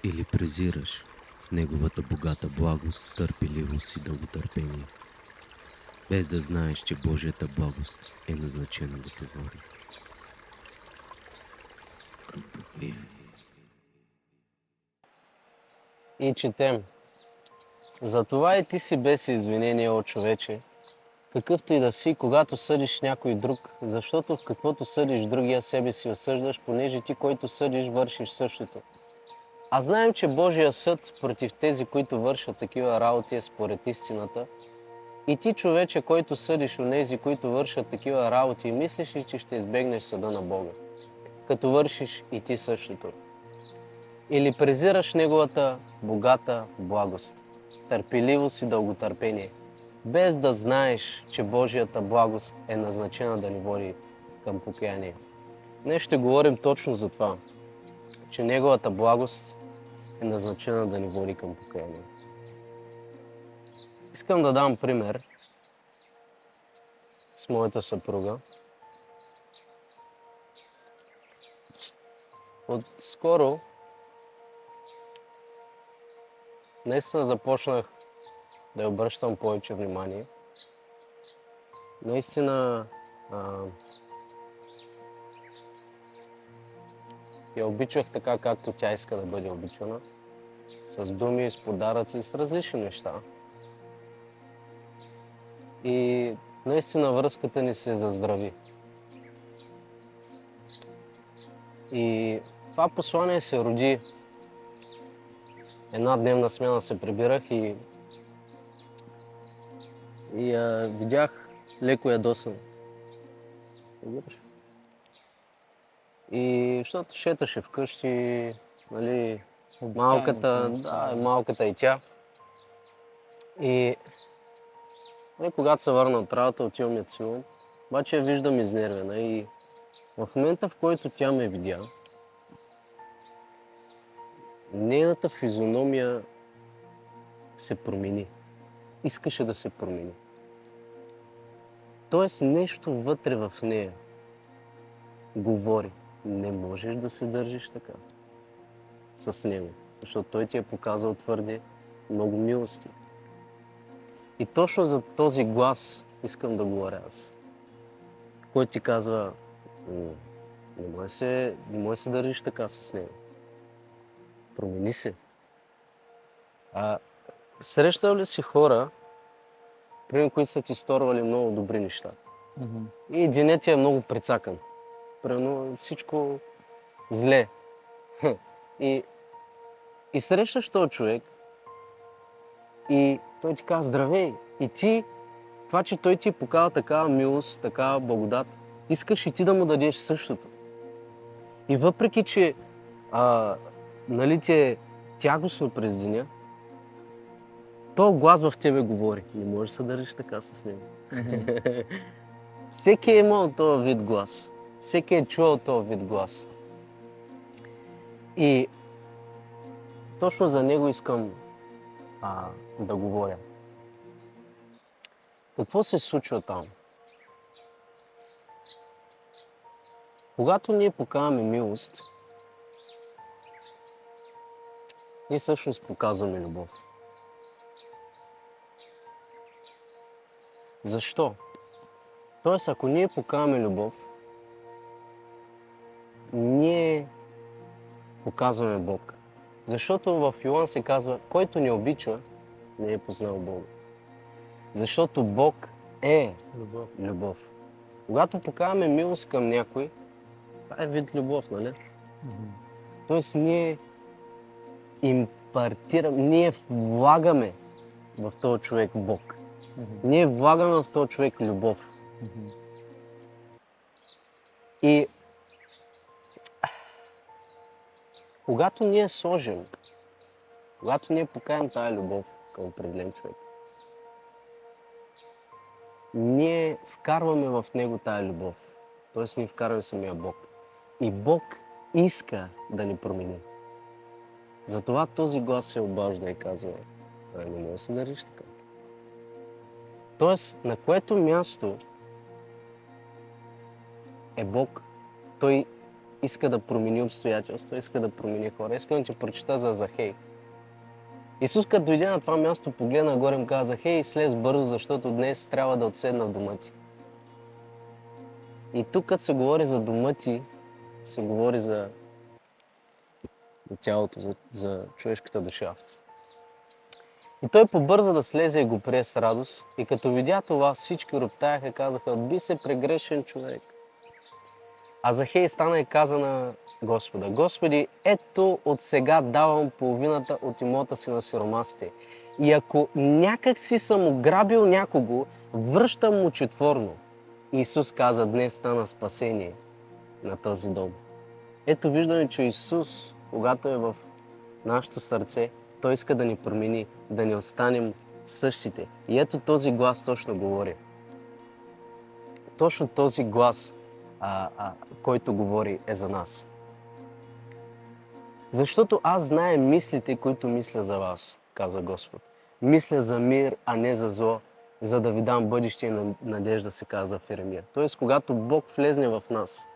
Или презираш Неговата богата благост, търпеливост и дълготърпение, без да знаеш, че Божията благост е назначена да те води към покаяние. И четем. Затова и ти си без извинение, о човече, какъвто и да си, когато съдиш някой друг, защото в каквото съдиш другия, себе си осъждаш, понеже ти, който съдиш, вършиш същото. А знаем, че Божия съд против тези, които вършат такива работи, е според истината. И ти, човече, който съдиш онези, които вършат такива работи, мислиш ли, че ще избегнеш съда на Бога, като вършиш и ти същото? Или презираш Неговата богата благост, търпеливост и дълготърпение, без да знаеш, че Божията благост е назначена да ни води към покаяние. Днес ще говорим точно за това, че Неговата благост е назначена да ни води към покаяние. Искам да дам пример с моята съпруга. Отскоро наистина започнах да я обръщам повече внимание. Наистина я обичах така, както тя иска да бъде обичана. С думи, с подаръци, с различни неща. И наистина връзката ни се заздрави. И това послание се роди. Една дневна смяна се прибирах и я видях леко ядосан. И защото шеташе вкъщи, нали, малката и тя. И когато се върна от работа, отивам я целувам. Обаче я виждам изнервена и в момента, в който тя ме видя, нейната физиономия се промени. Искаше да се промени. Тоест нещо вътре в нея говори. Не можеш да се държиш така с него, защото той ти е показал твърде много милости. И точно за този глас искам да говоря аз, който ти казва, не може да се държиш така с него. Промени се. Срещал ли си хора, примерно, които са ти сторвали много добри неща? И денят ти е много прецакан. Примерно всичко зле. И срещаш този човек и той ти казва здравей. И ти, това, че той ти показва такава милост, такава благодат, искаш и ти да му дадеш същото. И въпреки, че нали ти е тягостно през деня, този глас в тебе говори. Не можеш да се държиш така с него. Всеки е имал този вид глас. Всеки е чувал този вид глас. И точно за него искам да говоря. Какво се случва там? Когато ние показваме милост, ние всъщност показваме любов. Защо? Тоест, ако ние показваме любов, ние показваме Бог. Защото в Йоан се казва, който не обича, не е познал Бога. Защото Бог е любов. Когато показваме милост към някой, това е вид любов, нали? Тоест ние импартираме, ние влагаме в този човек Бог. Ние влагаме в този човек любов. И когато ние сложим, когато ние покажем тази любов към определен човек, ние вкарваме в него тази любов. Тоест ние вкарваме самия Бог. И Бог иска да ни промени. Затова този глас се обажда и казва, не може да се държиш така. Тоест, на което място е Бог, той иска да промени обстоятелства, иска да промени хора. Искам да ти прочита за Захей. Исус като дойде на това място, погледна горе и му каза: Захей, слез бързо, защото днес трябва да отседна в дома ти. И тук, като се говори за дома ти, се говори за тялото, за човешката душа. И той побърза да слезе и го прие с радост. И като видя това, всички роптаяха и казаха: отби се, прегрешен човек. А Захей стана и каза на Господа: Господи, ето от сега давам половината от имота си на сиромасите. И ако някак си съм ограбил някого, връщам му четворно. Исус каза: днес стана спасение на този дом. Ето виждаме, че Исус, когато е в нашето сърце, Той иска да ни промени, да не останем същите. И ето този глас точно говори. Точно този глас, който говори, е за нас. Защото аз зная мислите, които мисля за вас, казва Господ. Мисля за мир, а не за зло, за да ви дам бъдеще и надежда, се казва в Еремия. Тоест, когато Бог влезне в нас,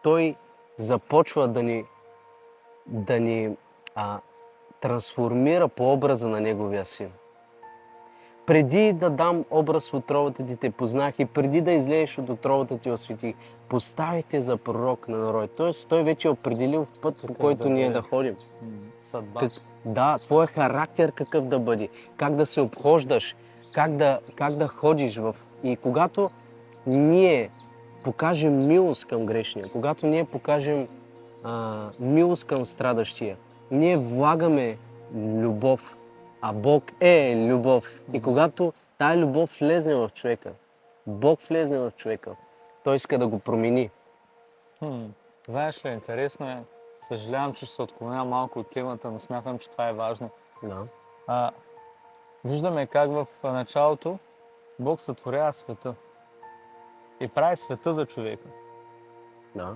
Той започва да ни трансформира по образа на Неговия Син. Преди да дам образ в отровата ти, те познах, и преди да излезеш от отровата ти, осветих. Поставих те за пророк на народ. Тоест, Той вече е определил в път, по който ние да ходим. Съдба. Да, твоя характер какъв да бъде, как да се обхождаш, как да ходиш в... И когато ние покажем милост към грешния, когато ние покажем милост към страдащия, ние влагаме любов, а Бог е любов. И когато тая любов влезне в човека, Бог влезне в човека, Той иска да го промени. Знаеш ли, интересно е, съжалявам, че ще се отклоня малко от темата, но смятам, че това е важно. Да. Виждаме как в началото Бог сътворява света и прави света за човека. Да.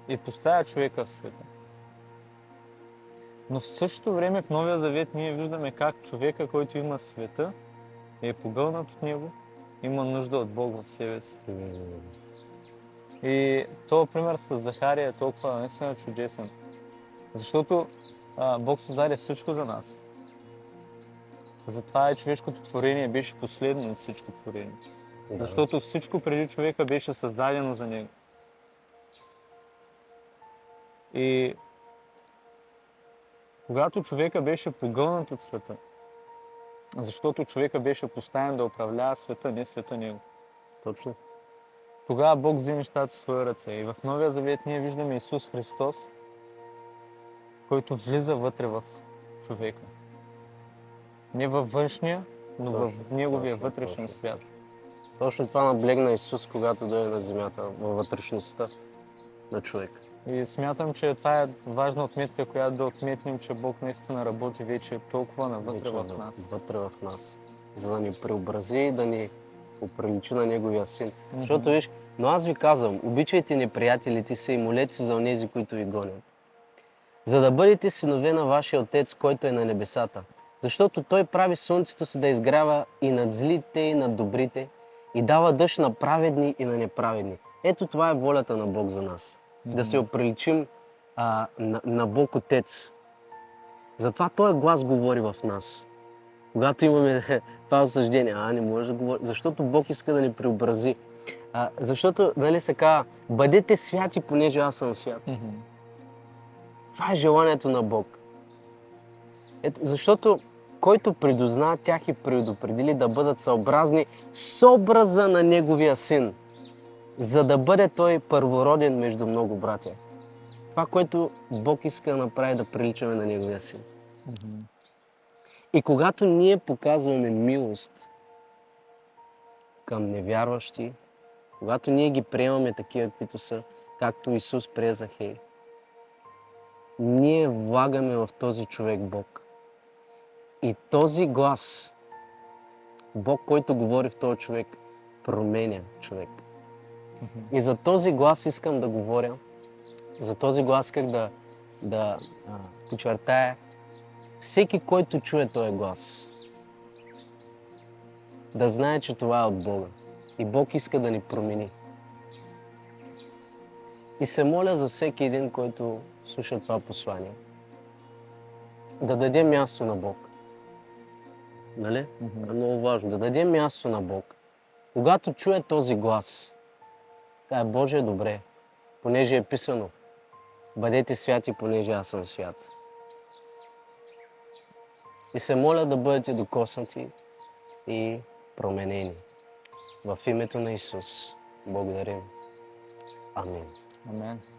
И поставя човека в света. Но в същото време в Новия Завет ние виждаме как човека, който има света, е погълнат от него, има нужда от Бог в себе си. И този пример с Захария е толкова наистина чудесен. Защото Бог създаде всичко за нас. Затова и човешкото творение беше последно от всичко творение. Да. Защото всичко преди човека беше създадено за него. И когато човека беше погълнат от света, защото човека беше поставен да управлява света, не света него. Точно. Тогава Бог взе нещата в своя ръце. И в Новия Завет ние виждаме Исус Христос, който влиза вътре в човека. Не във външния, но в неговия вътрешен свят. Точно това наблегна Исус, когато дойде на земята, във вътрешността на човека. И смятам, че това е важна отметка, която да отметнем, че Бог наистина работи вече толкова навътре в нас. Вътре в нас. За да ни преобрази и да ни оприличи на Неговия Син. Защото виж, но аз ви казвам, обичайте неприятелите си и молете се за онези, които ви гонят. За да бъдете синове на вашия Отец, който е на небесата. Защото Той прави слънцето си да изгрява и над злите, и над добрите, и дава дъжд на праведни и на неправедни. Ето това е волята на Бог за нас. Да се оприличим на Бог Отец. Затова Той глас говори в нас. Когато имаме това осъждение, не може да говори, защото Бог иска да ни преобрази. Защото, нали се казва, бъдете святи, понеже аз съм свят. Това е желанието на Бог. Ето, защото който предозна тях и предопредели да бъдат съобразни с образа на Неговия Син, за да бъде Той първороден между много братя. Това, което Бог иска да направи, да приличаме на Неговия Син. И когато ние показваме милост към невярващи, когато ние ги приемаме такива, каквито са, както Исус прие Захей, ние влагаме в този човек Бог. И този глас, Бог, който говори в този човек, променя човек. И за този глас искам да говоря. За този глас исках да подчертая всеки, който чуе този глас, да знае, че това е от Бога. И Бог иска да ни промени. И се моля за всеки един, който слуша това послание, да даде място на Бог. Нали? Мгм. Е много важно. Да даде място на Бог. Когато чуе този глас, каже, Боже, добре, понеже е писано, бъдете святи, понеже аз съм свят. И се моля да бъдете докоснати и променени. В името на Исус. Благодарим. Амин. Амен.